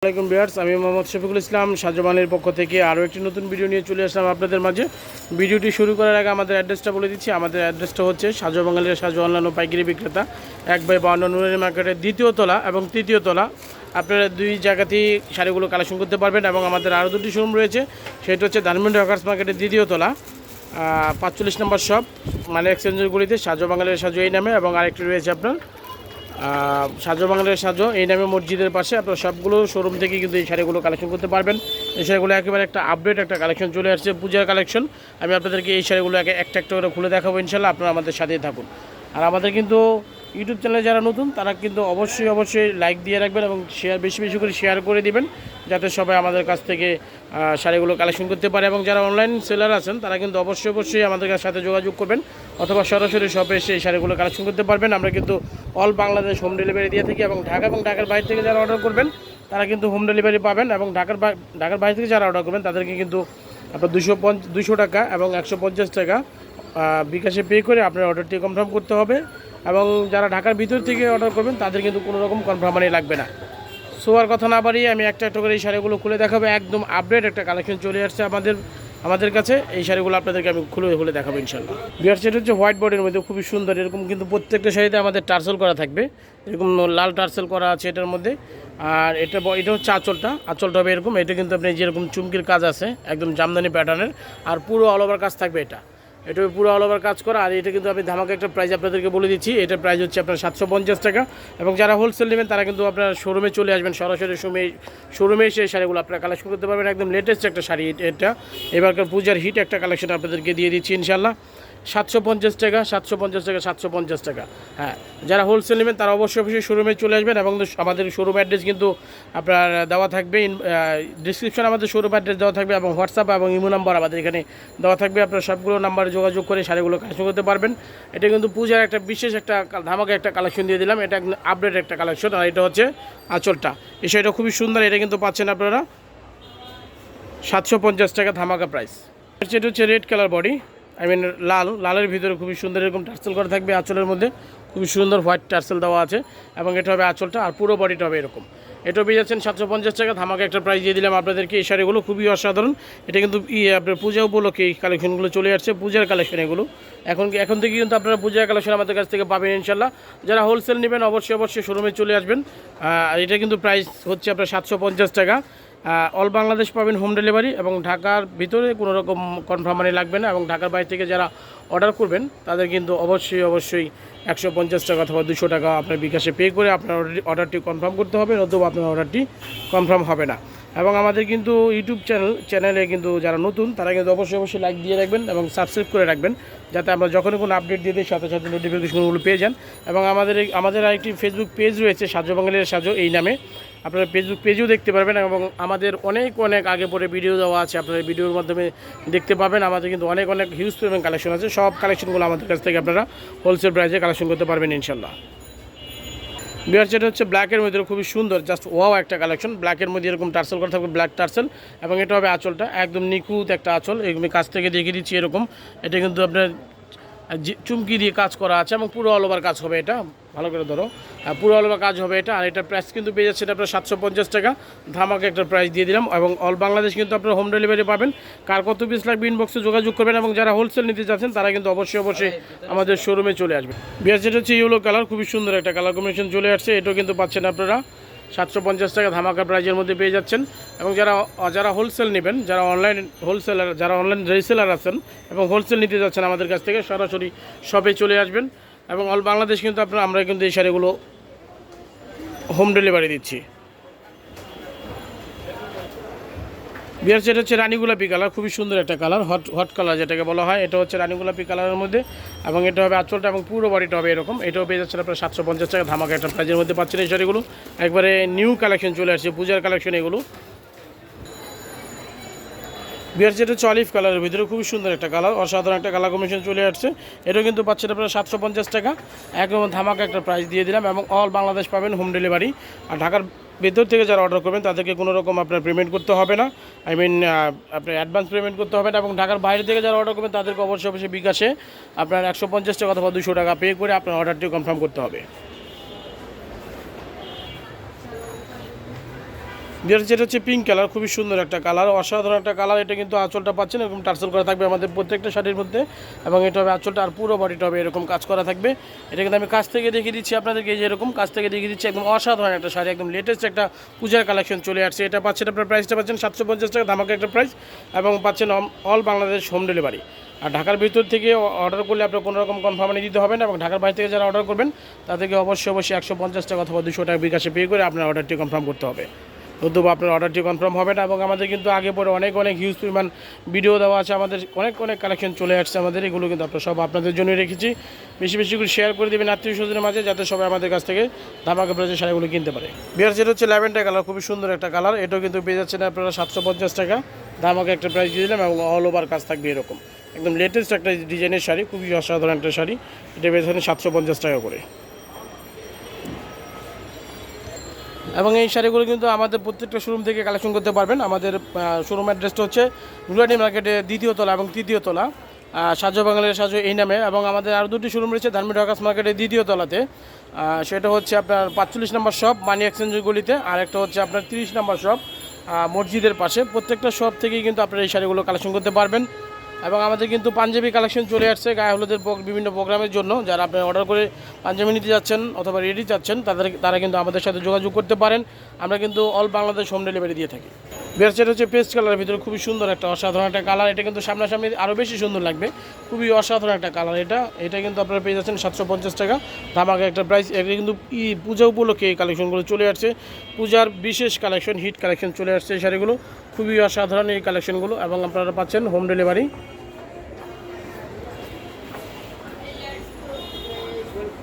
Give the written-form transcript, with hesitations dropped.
আসসালামাইকুম ভিউয়ার্স, আমি মোহাম্মদ শফিকুল ইসলাম সাজবানের পক্ষ থেকে আরও একটি নতুন ভিডিও নিয়ে চলে আসলাম আপনাদের মাঝে। ভিডিওটি শুরু করার আগে আমাদের অ্যাড্রেসটা বলে দিচ্ছি। আমাদের অ্যাড্রেসটা হচ্ছে সাজু বাঙালির সাজু অনলাইন পাইকারি বিক্রেতা 1/52 নুরানি মার্কেটের দ্বিতীয় তলা এবং তৃতীয় তলা। আপনারা দুই জায়গাতেই শাড়িগুলো কালেকশন করতে পারবেন এবং আমাদের আরও দুটি শোরুম রয়েছে। সেটা হচ্ছে ধানমন্ডি হকার্স মার্কেটের দ্বিতীয় তলা 45 নম্বর শপ, মানে এক্সচেঞ্জের গুলিতে সাজু বাঙালির সাজু এই নামে, এবং আরেকটি রয়েছে আপনার সাজু বাংলার সাজু এই নামে মসজিদের পাশে। আপনার সবগুলো শোরুম থেকে কিন্তু এই শাড়িগুলো কালেকশন করতে পারবেন। এই শাড়িগুলো একেবারে একটা আপডেট একটা কালেকশন চলে আসছে, পূজার কালেকশন। আমি আপনাদেরকে এই শাড়িগুলো একটা একটা করে খুলে দেখাবো ইনশাল্লাহ। আপনারা আমাদের সাথেই থাকুন। আর আমাদের কিন্তু ইউটিউব চ্যানেলে যারা নতুন তারা কিন্তু অবশ্যই লাইক দিয়ে রাখবেন এবং বেশি করে শেয়ার করে দিবেন, যাতে সবাই আমাদের কাছ থেকে শাড়িগুলো কালেকশন করতে পারে। এবং যারা অনলাইন সেলার আছেন তারা কিন্তু অবশ্যই আমাদের সাথে যোগাযোগ করবেন, অথবা সরাসরি শপে এসে এই শাড়িগুলো কালেকশন করতে পারবেন। আমরা কিন্তু অল বাংলাদেশ হোম ডেলিভারি দিয়ে থাকি, এবং ঢাকা এবং ঢাকার বাইরে থেকে যারা অর্ডার করবেন তারা কিন্তু হোম ডেলিভারি পাবেন। এবং ঢাকার বাইরে থেকে যারা অর্ডার করবেন তাদেরকে কিন্তু আপনার 200 টাকা এবং 150 টাকা বিকাশে পে করে আপনার অর্ডারটি কনফার্ম করতে হবে। এবং যারা ঢাকার ভিতর থেকে অর্ডার করবেন তাদের কিন্তু কোনো রকম কনফার্ম মানি লাগবে না। সো আর কথা না বাড়িয়ে আমি একটা একটা করে এই শাড়িগুলো খুলে দেখাবো। একদম আপডেট একটা কালেকশন চলে আসছে আমাদের কাছে। এই শাড়িগুলো আপনাদেরকে আমি খুলে দেখাবো ইনশাল্লাহ। বিয়ার সেট হচ্ছে হোয়াইট বডির মধ্যে, খুবই সুন্দর। এরকম কিন্তু প্রত্যেকটা শাড়িতে আমাদের টার্সেল করা থাকবে, এরকম লাল টার্সেল করা আছে এটার মধ্যে। আর এটা হচ্ছে আঁচলটা হবে এরকম। এটা কিন্তু আপনি যেরকম চুমকির কাজ আছে একদম জামদানি প্যাটার্নের, আর পুরো অল ওভার কাজ থাকবে। এটা পুরো অল ওভার কাজ করা। আর এটা কিন্তু আমি ধামাকা একটা প্রাইস আপনাদেরকে বলে দিচ্ছি। এটার প্রাইস হচ্ছে আপনার 750 টাকা। এবং যারা হোলসেল নেবেন তারা কিন্তু আপনার শোরুমে চলে আসবেন, সরাসরি শোরুমে এসে এই শাড়িগুলো আপনারা কালেকশন করতে পারবেন। একদম লেটেস্ট একটা শাড়ি এটা, এবারকার পূজার হিট একটা কালেকশন আপনাদেরকে দিয়ে দিচ্ছি ইনশাল্লাহ। 750 টাকা। হ্যাঁ, যারা হোলসেল নেবেন তারা অবশ্যই শোরুমে চলে আসবেন। এবং আমাদের শোরুম অ্যাড্রেস কিন্তু আপনার দেওয়া থাকবে, ডিসক্রিপশন আমাদের শোরুম অ্যাড্রেস দেওয়া থাকবে, এবং হোয়াটসঅ্যাপ এবং ইমো নাম্বার আমাদের এখানে দেওয়া থাকবে। আপনারা সবগুলো নাম্বারে যোগাযোগ করে শাড়িগুলো কালেকশন করতে পারবেন। এটা কিন্তু পূজার একটা বিশেষ একটা ধামাকা একটা কালেকশন দিয়ে দিলাম। এটা একদম আপডেট একটা কালেকশন। আর এটা হচ্ছে আঁচলটা। এই শাড়িটা খুবই সুন্দর। এটা কিন্তু পাচ্ছেন আপনারা 750 টাকা ধামাকা প্রাইস। এটা হচ্ছে রেড কালার বডি, লালের ভিতরে খুবই সুন্দর এরকম টার্সেল করা থাকবে। আঁচলের মধ্যে খুবই সুন্দর হোয়াইট টার্সেল দেওয়া আছে, এবং এটা হবে আঁচলটা, আর পুরো বডিটা হবে এরকম। এটাও পেয়ে যাচ্ছেন 750 টাকা ধামাকা একটা প্রাইস দিয়ে দিলাম আপনাদেরকে। এই শাড়িগুলো খুবই অসাধারণ। এটা কিন্তু আপনার পূজা উপলক্ষে এই কালেকশনগুলো চলে আসছে, পূজার কালেকশন এগুলো। এখন থেকে কিন্তু আপনারা পূজার কালেকশন আমাদের কাছ থেকে পাবেন ইনশাল্লাহ। যারা হোলসেল নেবেন অবশ্যই শোরুমে চলে আসবেন। এটা কিন্তু প্রাইস হচ্ছে আপনার 750 টাকা। অল বাংলাদেশ পাবেন হোম ডেলিভারি, এবং ঢাকার ভিতরে কোনো রকম কনফার্ম মানি লাগবে না। এবং ঢাকার বাইরে থেকে যারা অর্ডার করবেন তাদের কিন্তু অবশ্যই 150 টাকা অথবা 200 টাকা আপনার বিকাশে পে করে আপনার অর্ডারটি কনফার্ম করতে হবে, নতুবা আপনার অর্ডারটি কনফার্ম হবে না। এবং আমাদের কিন্তু ইউটিউব চ্যানেলে কিন্তু যারা নতুন তারা কিন্তু অবশ্যই লাইক দিয়ে রাখবেন এবং সাবস্ক্রাইব করে রাখবেন, যাতে আমরা যখনই কোনো আপডেট দিয়ে দিই সাথে নোটিফিকেশনগুলো পেয়ে যান। এবং আমাদের আরেকটি ফেসবুক পেজ রয়েছে সাজু বাঙালির সাজু এই নামে, আপনারা ফেসবুক পেজেও দেখতে পারবেন। এবং আমাদের অনেক আগে পরে ভিডিও দেওয়া আছে, আপনারা ভিডিওর মাধ্যমে দেখতে পাবেন। আমাদের কিন্তু অনেক হিউজ পরিমাণ কালেকশন আছে। সব কালেকশনগুলো আমাদের কাছ থেকে আপনারা হোলসেল প্রাইসে কালেকশন করতে পারবেন ইনশাল্লাহ। বিয়ার যেটা হচ্ছে ব্ল্যাকের মধ্যে খুবই সুন্দর, জাস্ট ওয়াও একটা কালেকশন। ব্ল্যাকের মধ্যে এরকম টার্সেল করা থাকবে, ব্ল্যাক টার্সেল। এবং এটা হবে আঁচলটা, একদম নিখুঁত একটা আঁচল। এরকম কাছ থেকে দেখিয়ে দিচ্ছি এরকম। এটা কিন্তু আপনার চুমকি দিয়ে কাজ করা আছে, এবং পুরো অল ওভার কাজ হবে। এটা ভালো করে ধরো, পুরো অল ওভার কাজ হবে এটা। আর এটার প্রাইস কিন্তু পেয়ে যাচ্ছে আপনার 750 টাকা ধামাকে একটা প্রাইস দিয়ে দিলাম। এবং অল বাংলাদেশ কিন্তু আপনার হোম ডেলিভারি পাবেন। কার কত পিস লাগবে ইনবক্সে যোগাযোগ করবেন। এবং যারা হোলসেল নিতে চাচ্ছেন তারা কিন্তু অবশ্যই আমাদের শোরুমে চলে আসবেন। বিয়ার যেটা হচ্ছে ইয়েলো কালার, খুবই সুন্দর একটা কালার কম্বিনেশন চলে আসছে। এটাও কিন্তু পাচ্ছেন আপনারা 750 টাকা ধামাকা প্রাইজের মধ্যে পেয়ে যাচ্ছেন। এবং যারা হোলসেল নেবেন, যারা অনলাইন রিসেলার আছেন এবং হোলসেল নিতে যাচ্ছেন আমাদের কাছ থেকে সরাসরি শপে চলে আসবেন। এবং অল বাংলাদেশ কিন্তু আমরা কিন্তু এই শাড়িগুলো হোম ডেলিভারি দিচ্ছি। বিয়ার সেট হচ্ছে রানী গোলাপি কালার, খুবই সুন্দর একটা কালার, হট কালার যেটাকে বলা হয়। এটা হচ্ছে রানী গোলাপি কালারের মধ্যে, এবং এটা হবে আঁচলটা, এবং পুরো বডিটা হবে এরকম। এটাও পেয়ে যাচ্ছেন আপনার 750 টাকা ধামাকা একটা প্রাইজের মধ্যে পাচ্ছেন এই শাড়িগুলো। একবারে নিউ কালেকশন চলে আসছে, পূজার কালেকশন এগুলো। বিয়ার সেট হচ্ছে অলিভ কালারের ভিতরে খুবই সুন্দর একটা কালার, অসাধারণ একটা কালার কম্বিনেশন চলে আসছে। এটাও কিন্তু পাচ্ছেন আপনারা 750 টাকা, একদম ধামাকা একটা প্রাইস দিয়ে দিলাম। এবং অল বাংলাদেশ পাবেন হোম ডেলিভারি। আর ঢাকার ভেতর থেকে যারা অর্ডার করবেন তাদেরকে কোনো রকম আপনার পেমেন্ট করতে হবে না, আপনার অ্যাডভান্স পেমেন্ট করতে হবে না। এবং ঢাকার বাইরে থেকে যারা অর্ডার করবেন তাদেরকে অবশ্যই বিকাশে আপনার 150 টাকা অথবা 200 টাকা পে করে আপনার অর্ডারটি কনফার্ম করতে হবে। যেটা হচ্ছে পিঙ্ক কালার, খুবই সুন্দর একটা কালার, অসাধারণ একটা কালার। এটা কিন্তু আঁচলটা পাচ্ছেন এরকম টার্সেল করা থাকবে আমাদের প্রত্যেকটা শাড়ির মধ্যে, এবং এটা হবে আঁচলটা, আর পুরো বডিটা হবে এরকম কাজ করা থাকবে। এটা কিন্তু আমি কাছ থেকে দেখিয়ে দিচ্ছি আপনাদেরকে, যে এরকম কাছ থেকে দেখিয়ে দিচ্ছি, একদম অসাধারণ একটা শাড়ি, একদম লেটেস্ট একটা পূজার কালেকশন চলে আসছে। এটা পাচ্ছেন আপনার প্রাইসটা পাচ্ছেন 750 টাকা, ধামাকা একটা প্রাইস, এবং পাচ্ছেন অল বাংলাদেশ হোম ডেলিভারি। আর ঢাকার ভিতর থেকে অর্ডার করলে আপনার কোনো রকম কনফার্মানি দিতে হবে না, এবং ঢাকার বাইরে থেকে যারা অর্ডার করবেন তাদেরকে অবশ্যই 150 টাকা অথবা 200 টাকা বিকাশে পে করে আপনার অর্ডারটি কনফার্ম করতে হবে, নতুবা আপনার অর্ডারটি কনফার্ম হবে না। এবং আমাদের কিন্তু আগে পরে অনেক হিউজ পরিমাণ ভিডিও দেওয়া আছে, আমাদের অনেক কালেকশন চলে আসছে আমাদের, এগুলো কিন্তু আপনার সব আপনাদের জন্যই রেখেছি। বেশি করে শেয়ার করে দেবেন আত্মীয় স্বজনের মাঝে, যাতে সবাই আমাদের কাছ থেকে ধামাকা প্রাইসে শাড়িগুলো কিনতে পারে। বিয়ার যেটা হচ্ছে ল্যাভেন্ডার কালার, খুবই সুন্দর একটা কালার, এটাও কিন্তু পেয়ে যাচ্ছেন আপনারা 750 টাকা, ধামাকা একটা প্রাইস দিয়ে দিলাম, এবং অল ওভার কাজ থাকবে এরকম, একদম লেটেস্ট একটা ডিজাইনের শাড়ি, খুবই অসাধারণ একটা শাড়ি। এটা পেয়েছেন 750 টাকা করে। এবং এই শাড়িগুলো কিন্তু আমাদের প্রত্যেকটা শোরুম থেকে কালেকশন করতে পারবেন। আমাদের শোরুম অ্যাড্রেসটা হচ্ছে গুলাটি মার্কেটে 2য় তলা এবং 3য় তলা, সাজো বাঙালির সাজো এই নামে। এবং আমাদের আরও 2টি শোরুম রয়েছে ধার্মিক ঢাকাস মার্কেটের 2য় তলাতে, সেটা হচ্ছে আপনার 45 নম্বর শপ মানি এক্সচেঞ্জের গলিতে, আর একটা হচ্ছে আপনার 30 নম্বর শপ মসজিদের পাশে। প্রত্যেকটা শপ থেকেই কিন্তু আপনারা এই শাড়িগুলো কালেকশন করতে পারবেন। এবং আমাদের কিন্তু পাঞ্জাবি কালেকশন চলে আসছে গায়ে হলুদের বিভিন্ন প্রোগ্রামের জন্য, যারা আপনি অর্ডার করে পাঞ্জাবি নিতে যাচ্ছেন অথবা রেডি চাচ্ছেন তারা কিন্তু আমাদের সাথে যোগাযোগ করতে পারেন। আমরা কিন্তু অল বাংলাদেশ হোম ডেলিভারি দিয়ে থাকি। বেরসেট হচ্ছে পেস্ট কালারের ভিতরে, খুবই সুন্দর একটা অসাধারণ একটা কালার। এটা কিন্তু সামনাসামনি আরও বেশি সুন্দর লাগবে, খুবই অসাধারণ একটা কালার। এটা কিন্তু আপনারা পেয়ে যাচ্ছেন 750 টাকা, ধামাকা একটা প্রাইস। এটা কিন্তু পূজা উপলক্ষে এই কালেকশনগুলো চলে আসছে, পূজার বিশেষ কালেকশন, হিট কালেকশন চলে আসছে এই শাড়িগুলো, খুবই অসাধারণ এই কালেকশনগুলো। এবং আপনারা পাচ্ছেন হোম ডেলিভারি।